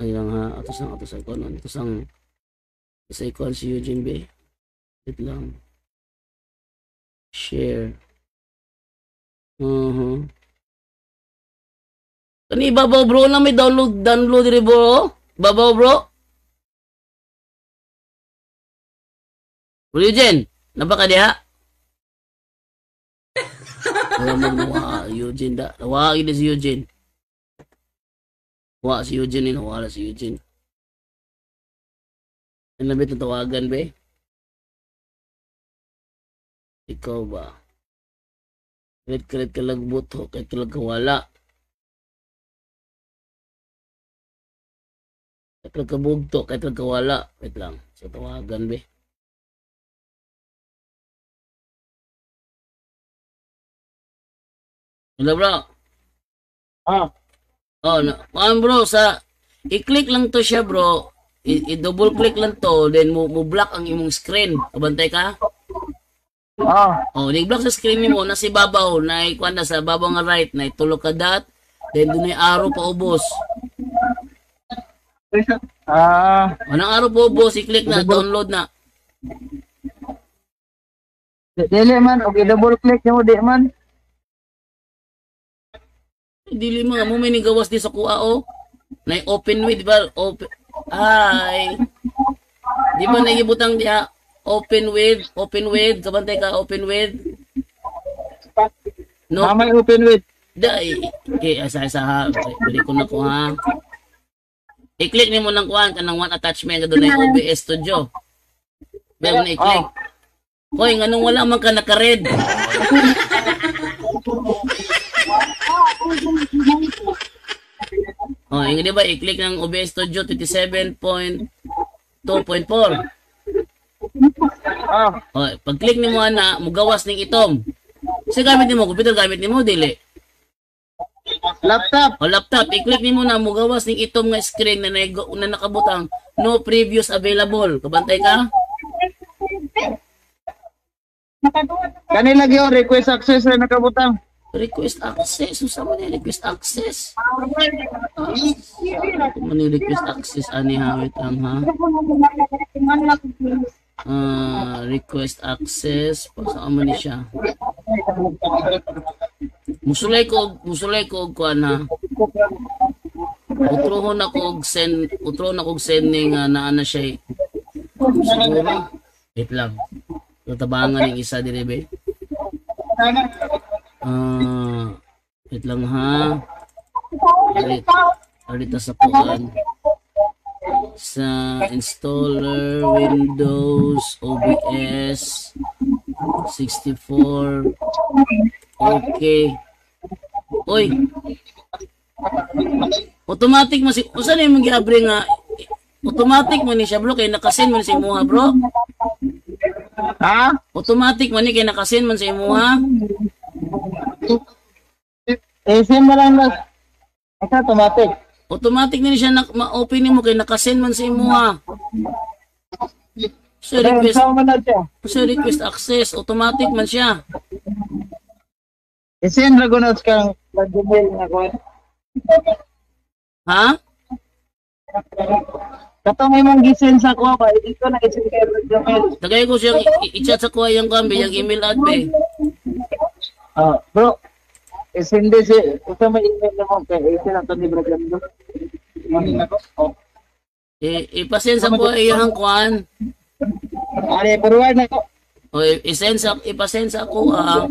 Ayun ha. Atos sa icon. Atos ang sa icon si Eugene B. Wait lang. Share. Kani babaw bro na may download rin bro. Babaw bro. Bro Eugene, napaka diha? Wala magwa Eugene da. Nawa gid si Eugene. Wa si Eugene ni wala si Eugene. Ano ba tawagan be? Ikaw ba? Kalit ka lang buto, kahit talaga wala. Kahit talaga bugto, kahit talaga wala. Wait lang, sa tawagan be. Hello bro? Oh, bro, i-click lang to siya bro. I-double click lang to, then mo block ang imong screen. Kabantay ka? Oh, nag-block sa screen mo na si babaw, na ikuan na sa babaw nga right, na itulo ka dot, then doon ay arrow pa ubos. Anong arrow pa ubos, i-click na, download na. Dili man, okay, double click mo di man. Dili mga mo may gawas di sa kuha o. Na open with, di ba? Open. Ay. Di ba naibutang diya? Open with, kabantay ka, open with. No, Mamay open with. dai. Okay, asa ha. Balik ko na ko ha. I-click nimo ng kuan kanang one attachment doon na OBS Studio. Bago na i-click. Hoy, nganong wala man ka naka-red? Oh, yung di ba i-click ng OBS Studio 27.2.4. Oh, pag-click nimo ana, mugawas ning itom. Sa gamit nimo, computer gamit nimo dili. Laptop. O laptop, i-click nimo na mugawas ning itom nga screen na nakabutang no previews available. Kabantay ka? Kanila gyud request access na nakabutang. Request access. Usa man ni request access. Ano ni request access ani ha? Wait lang ha. Request access. Pasaan man ni siya? Musulay ko og kuan ha. Utrohon ako og send ning naana siya. Siguro. Wait lang. Tatabangan ng isa dire be. Wait lang ha. Arita sa kuan. Sa installer Windows OBS 64. Okay. Oy. Automatic man si usa na imong giabre nga automatic man ni siya bro kay nakasin man si imuha bro. Ha? Automatic man ni kay nakasin man sa imuha. Sim na lang lang. Ito automatic. Automatic na siya ma-open mo kay nakasin man sa imuha. So request, request access, automatic man siya. Isin ragunos kang Gmail na ko. Ha? Katong imong gisend sa ko ba, dito na isin kay Gmail. Tagay ko siyang i-chat sa kuha yung kambi, yung email ad be. Bro, isin di si, ito may email na mo kay isin ang ni Bragando. Mani na ko. Ipasend sa kuha yung kuhan. Ari, forward na ko. O ipasend sa kuha.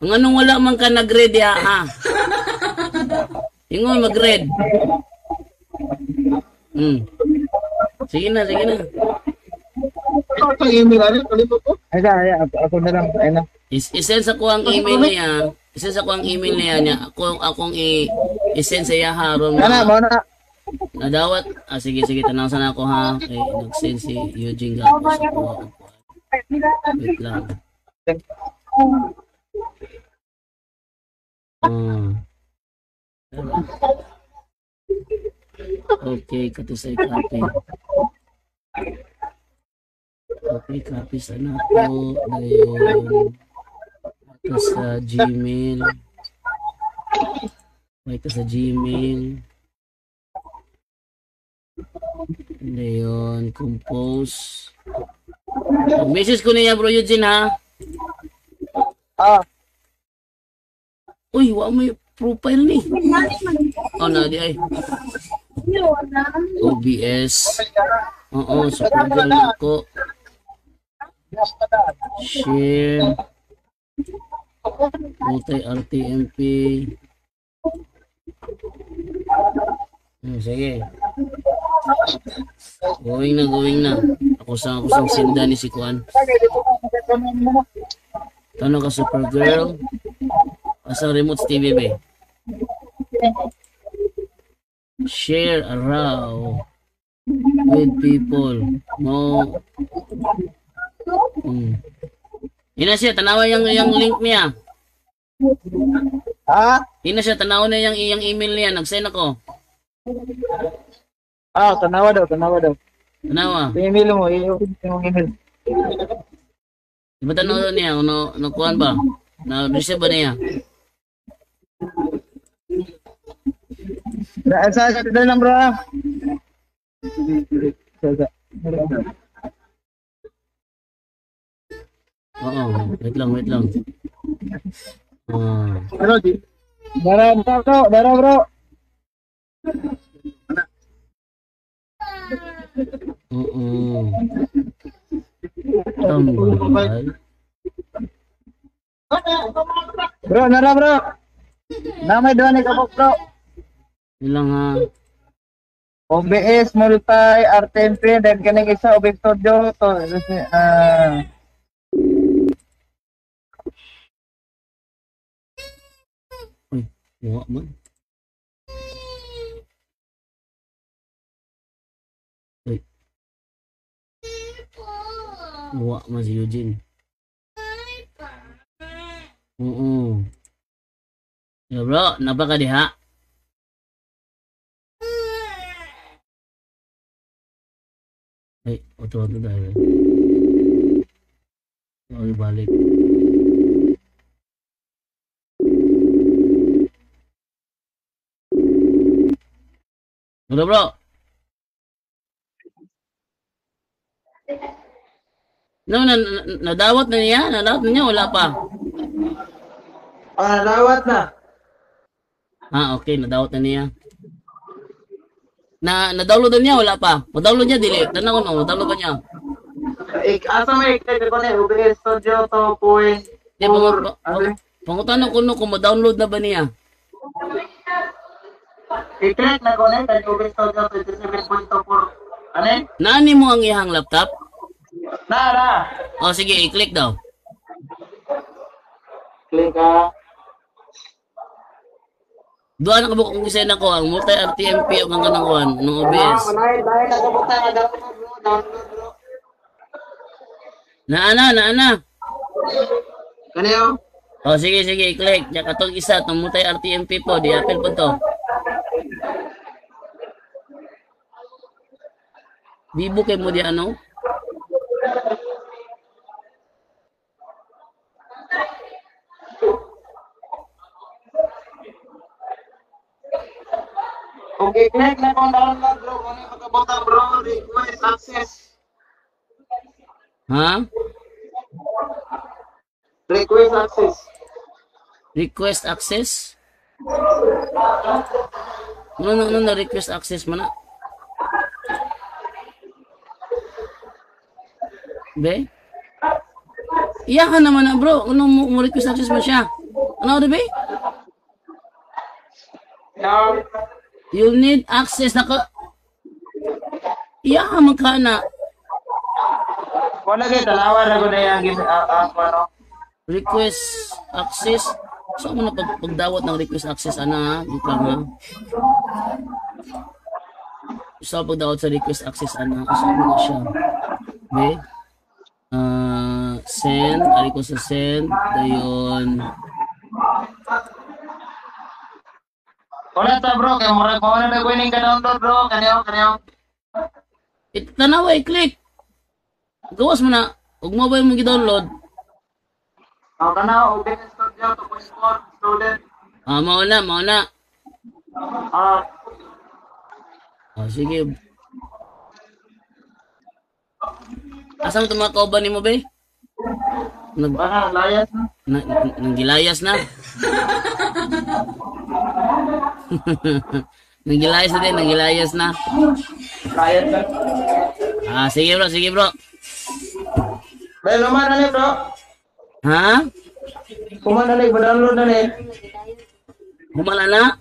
Ang anong wala man ka nag-read ha? Ingon mag-read. Sige na. Ito email ari, kalipot ko. Ay, ako na lang. Ay na. I-send sa kuha ang email niya. I-send sa kuha ang email niya. Akong i-send sa iya haron. Ana, mo na. Nadawat. Sige, tanaw sana ako ha. Okay, nag-send si Eugene Gapos sa kuha. Wait lang. Okay, katusay copy. Okay, copy sana po. Dayon. Ito sa Gmail. Ito sa Gmail. Dayon, compose. Message ko niya bro Eugene ha. Uy, wa may profile ni. Na di ay. OBS. Oo, super galing ko. Share. Multi-RTMP. Sige. Going na. Ako sang sinda ni si Kuan. Tano ka Supergirl. Asang remote TV be. Share around with people. Mo. Ina siya tanawa yung link niya. Ha? Ina siya tanawa na yung iyang email niya. Nag-send ako. Tanawa daw. Tanawa. Email mo, yung email. Diba tanawa niya? Nakuhan ba? Na-receive ba niya? Sa lang bro. Oo, wait lang. Dara bro. Oo. Tambay. Bro, nara bro. Namay doon ni kabok bro. Ilang ha. OBS multi RTMP dan kaning isa OBS Studio to Uy, muwa man. Uy. Muwa man si Eugene. Oo. Ya bro, napa ka diha? Ay, oto dahil. Ay, balik. Bro, bro. No, nadawat na niya? Nadawat na niya? Wala pa. lawat na. Ah, okay. Nadawat na niya. Na-download na niya? Wala pa. Ma-download niya, dili. Tanong ko no, ma-download ka niya. Asa may ikay ko ni OBS Studio to point. Di, pangutanong ko no kung ma-download na ba niya? I-click na ko ni kay OBS Studio 27.24. Ano? Naani mo ang iyang laptop? Na. O, sige, i-click daw. Click ka. Doon ang kabukong kisena ko, ang multi-RTMP ang kanang kuhan, ng OBS. Dahil nakabuta na download bro. Naana. Kaniyo? O, sige, i-click. Diyan katong isa, itong multi-RTMP po, di-apple po to. Bibo kay mo di ano? Okay, click na kung download bro. Kung ano yung pagkabuta bro, request access. Ha? Request access. Request access? Ano na request access mo na? Be? Iya ka naman na bro. Ano mo request access mo siya? Ano ba? Now, You need access na ka. Iya ka magkana. wala kayo talawa na ko na yung ano. Request access. So mo na pagdawat ng request access ana ha? Ika nga. So pagdawat sa request access ana. Kasi mo na siya. Be? Send. Ari ko sa send. Dayon. Wala ta bro, kaya murag mo na ko ning ka-download bro. Kaniyo. Tanawa i-click. Gawas mo na. Huwag mo ba yung mag-download? Ako na, OBS Studio 2.4 student. Mauna. Sige. Asa mo ito mga kauban ni mo, be? Layas na. Nanggilayas na. Nanggilayas na din, nanggilayas na. Layas na. Sige bro. Bay, luman na ni bro. Ha? Kuman na ni, ba-download na ni. Humala na?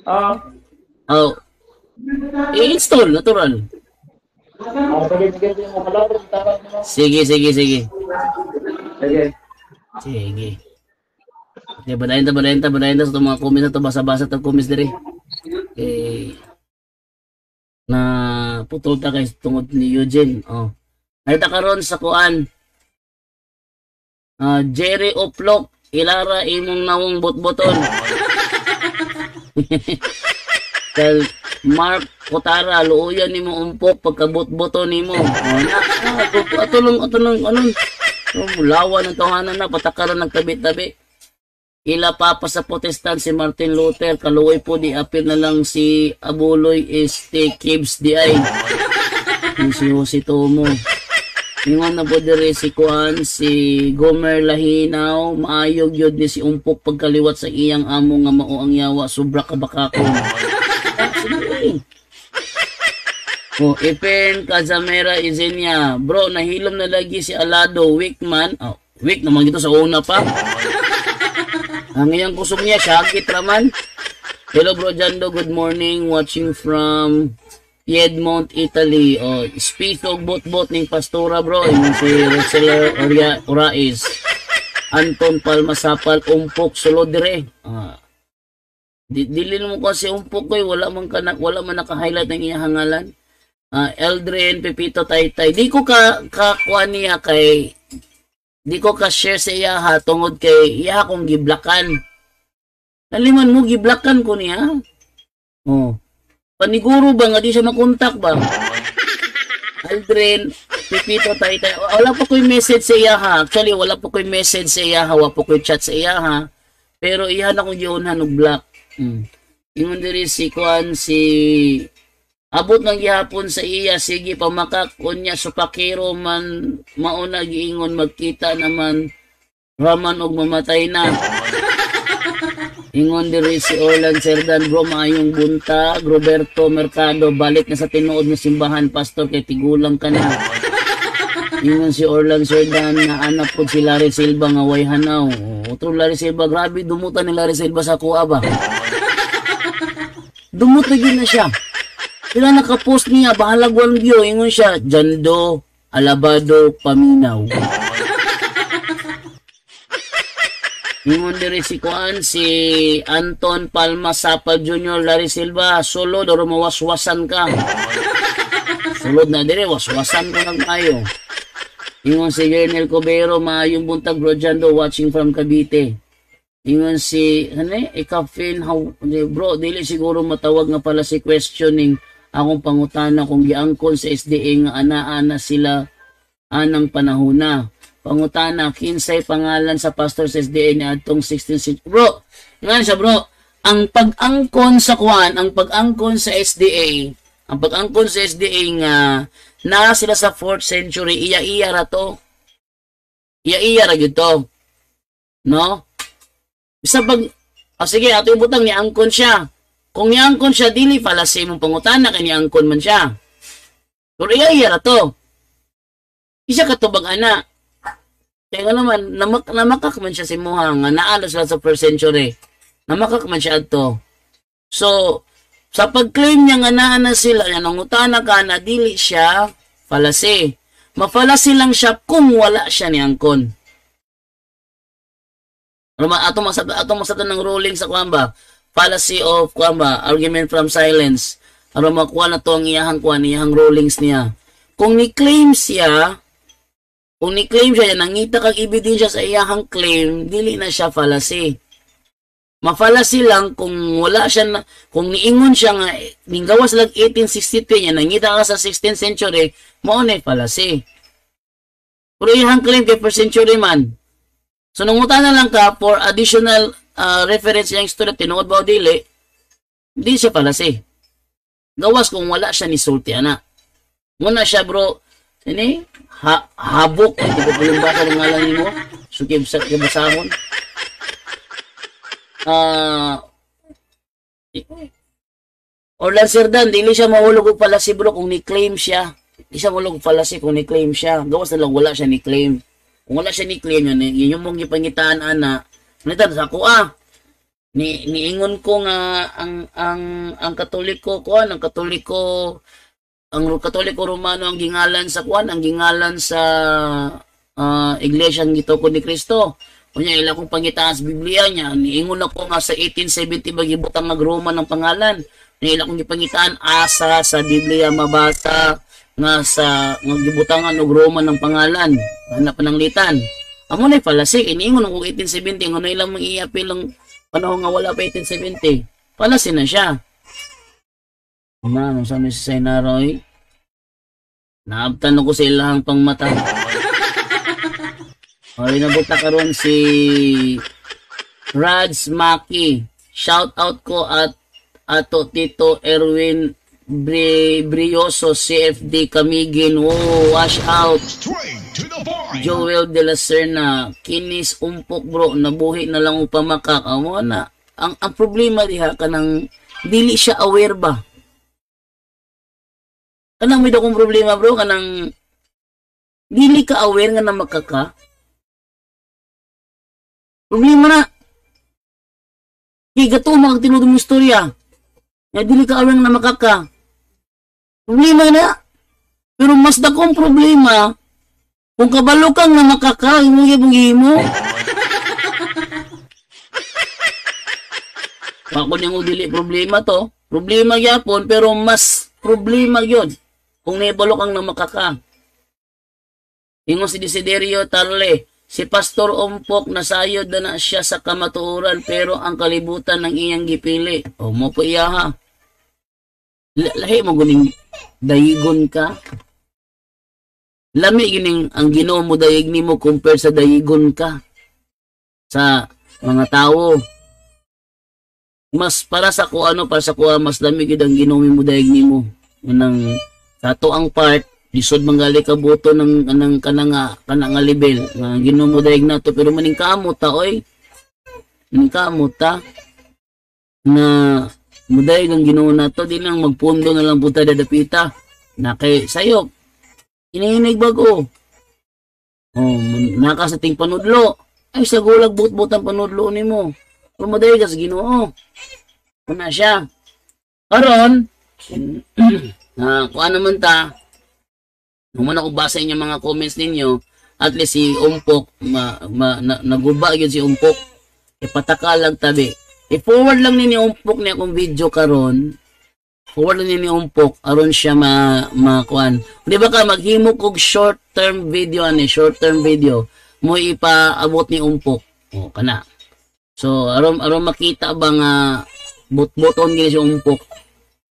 Oo. Oh. I-install, natural. Sige mo pala bro, tawag mo. Sige. Sige. Sige. Okay, badayin ta sa itong mga comments na ito, basa-basa itong comments diri. Okay. Na putol ta kay tungod ni Eugene. Oh. Nakita karon sa kuan. Jerry Oplok, ilara imong nawong bot-boton. Kay Mark Kotara, luuyan nimo umpok pagkabot-boton nimo. Atulong anon. Lawa ng tahanan na patakaran nagtabi-tabi. Ila papa sa Protestant si Martin Luther, kaluoy po di apil na lang si Abuloy Kibbs di ay. Si Jose Tomo. Ingon na po dire si Kuan, si Gomer Lahinaw, maayog yun ni si Umpok pagkaliwat sa iyang amo nga mao ang yawa, sobra kabakakon. Oh, Ipen Kazamera Izenia. Bro, nahilom na lagi si Alado. Weak man. Oh, weak naman ito sa una pa. Ang iyang kusog niya, syakit raman. Hello bro Jando, good morning. Watching from Piedmont, Italy. Oh, Spito bot-bot ning Pastora bro. Yung si Roseller Orais. Anton Palmasapal, Umpok, Solodire. Dili mo kasi Umpok ko, wala man naka-highlight ng iyang hangalan. Eldrin, Pepito, Taytay. Di ko kuha niya kay, di ko ka-share sa iya ha, tungod kay iya kong giblakan. Naliman mo, giblakan ko niya. Oh. Paniguro ba nga di siya makontak ba? Aldrin, Pepito, Taytay. Wala po ko'y message sa iya ha. Actually, wala po ko'y message sa iya ha. Wala po ko'y chat sa iya ha. Pero iya na kong yun ha, nag-block. Yung diri si Kwan, si abot ng gihapon sa iya, sige pamakak unya supakero man mauna giingon magkita naman raman og mamatay na. Ingon diri si Orlan Serdan, bro maayong buntag. Roberto Mercado, balik na sa tinuod nga simbahan pastor kay tigulang ka na. Ingon si Orlan Serdan na anak po si Larry Silva nga way hanaw. Otro Larry Silva, grabe dumutan ni Larry Silva sa kuha ba. Dumut na siya. Sila nakapost niya, bahalag walang view. Ingon siya, Jando, Alabado, Paminaw. Ingon diri si Kuan, si Anton Palma Sapal Jr. Larry Silva, sulod, o mawaswasan ka. Sulod na diri, waswasan ko ng mayo. Ingon si Gernel Cobero, maayong buntag bro Jando, watching from Cavite. Ingon si, Ikafin, bro, dili siguro matawag nga pala si questioning akong pangutana kung giangkon sa SDA nga ana-ana sila anang panahona. Pangutana, kinsay pangalan sa pastor sa SDA ni atong 16 bro, nga siya bro, ang pag-angkon sa kuan, ang pag-angkon sa SDA, ang pag-angkon sa SDA nga na sila sa 4th century, iya-iya ra to. Iya-iya ra gyud to. No? Bisa pag, sige, ato ibutang ni angkon siya. Kung niangkon siya, dili falasi mong pangutana kay niangkon man siya. Pero iya-iya ra to. Isa katubag ana. Kaya nga naman, namakak man siya si Muha, nga naano sila sa 1st century. Namakak man siya ato. So, sa pag-claim niya nga naana sila, nangutana ka na dili siya falasi. Mafalasi lang siya kung wala siya niangkon. Ato masatan ng ruling sa kuamba, fallacy of kuamba, argument from silence. Aron makuha na to ang iyahang rulings niya. Kung ni-claim siya, nangita kag ebidensya sa iyahang claim, dili na siya fallacy. Mafalasi lang kung wala siya na, kung niingon siya nga ninggawas lag 1863 niya, nangita ka sa 16th century, mao na fallacy. Pero iyahang claim kay 1st century man. So, nangutan na lang ka for additional reference yung student, tinuod ba o dili, di siya fallacy. Gawas kung wala siya ni sulti, ana. Muna siya, bro, habok, hindi ko po yung basa ng ngalan mo, sukib sa basahon. Orlan Serdan, dili siya mahulog og fallacy, bro, kung ni-claim siya. Di siya mahulog og fallacy kung ni-claim siya. Gawas na lang wala siya ni-claim. Kung wala siya ni-claim yun, yung mong gipangitaan, ana, nita sa ako, niingon ko nga, ang Katoliko, ang Katoliko Romano, ang gingalan sa Iglesia ng Gitoko ni Cristo. Kunya, ila kong pangitaan sa Biblia niya, niingon ako nga sa 1870, bagibutang mag-Roma ng pangalan, ila kong gipangitaan, asa sa Biblia mabasa, nga sa gibutangan og Roma ng pangalan na pananglitan amo na fallacy iniingon og 1870 ngono ilang mang i-appeal ang panahon nga wala pa 1870 fallacy na siya man sa ni Senaroy naabtan ko sa ilahang pangmata ay nabuta karon si Rads Maki shout out ko at ato Tito Erwin Brioso, CFD, Camigin, wash out. Joel de la Serna, kinis umpok bro, nabuhi na lang upamakak. Amo na. Ang problema diha kanang dili siya aware ba? Kanang may dakong problema bro, kanang dili ka aware nga na makaka. Problema na. Kaya gato magtinod mo istorya. Nga dili ka aware nga na makaka. Problema na. Pero mas dakong problema kung kabalo kang na makaka, himo. Ako niyang dili problema to. Problema yapon pero mas problema yun kung nibalo kang na makaka. Ingon si Desiderio Tarle, si Pastor Ompok nasayod na siya sa kamatuoran pero ang kalibutan ng iyang gipili. O mo po iya ha. Lahi mo guning dayigon ka. Lami gining ang Ginoo mo dayeg nimo compare sa dayigon ka sa mga tao. Mas para sa kuha mas lami gid ang Ginoo mo dayeg nimo. Nang sa to ang part lisod manggali ka boto ng kanang level nga Ginoo mo dayeg nato pero maning kamot ta oy. Maning kamot ta na mudayeg ang Ginoo nato di nang magpundo na lang puta dadapita na kay sayop hinihinig bago. Oh, naka sa ting panudlo. Ay, sa gulag but-but ang panudlo ni mo. Pumaday ka sa Ginoo. Kuna siya. Karon, kuha naman ta. Kung man ako basa inyo mga comments ninyo, at least si Umpok, naguba yun si Umpok. Ipatakalag tabi. I-forward lang ninyo Umpok niya akong video karon. Forward lang ninyo Umpok aron siya makuan. Di ba ka maghimo kog short term video short term video mo ipaabot ni Umpok. O kana. So aron makita ba nga bot-boton gini si Umpok.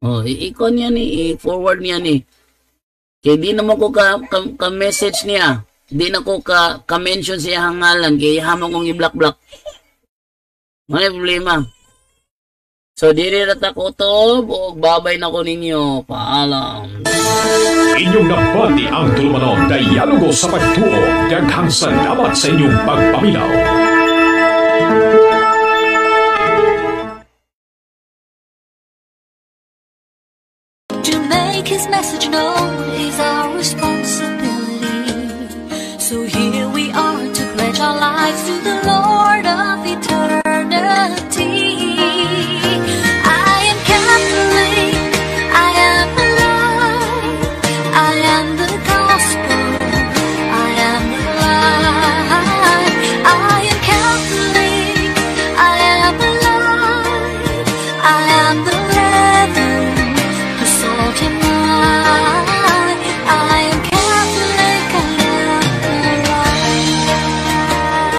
O i-icon niya ni i-forward niya ni. Kay di na mo ko ka message niya. Di na ko ka mention siya hangalan kay hamon kong i-block. May problema. So, diri rata ko to, babay na ko ninyo. Paalam. Inyong nabati ang tulumanon dialogo sa pagtuo. Daghang salamat sa inyong pagpaminaw. To make his message known, he's our response.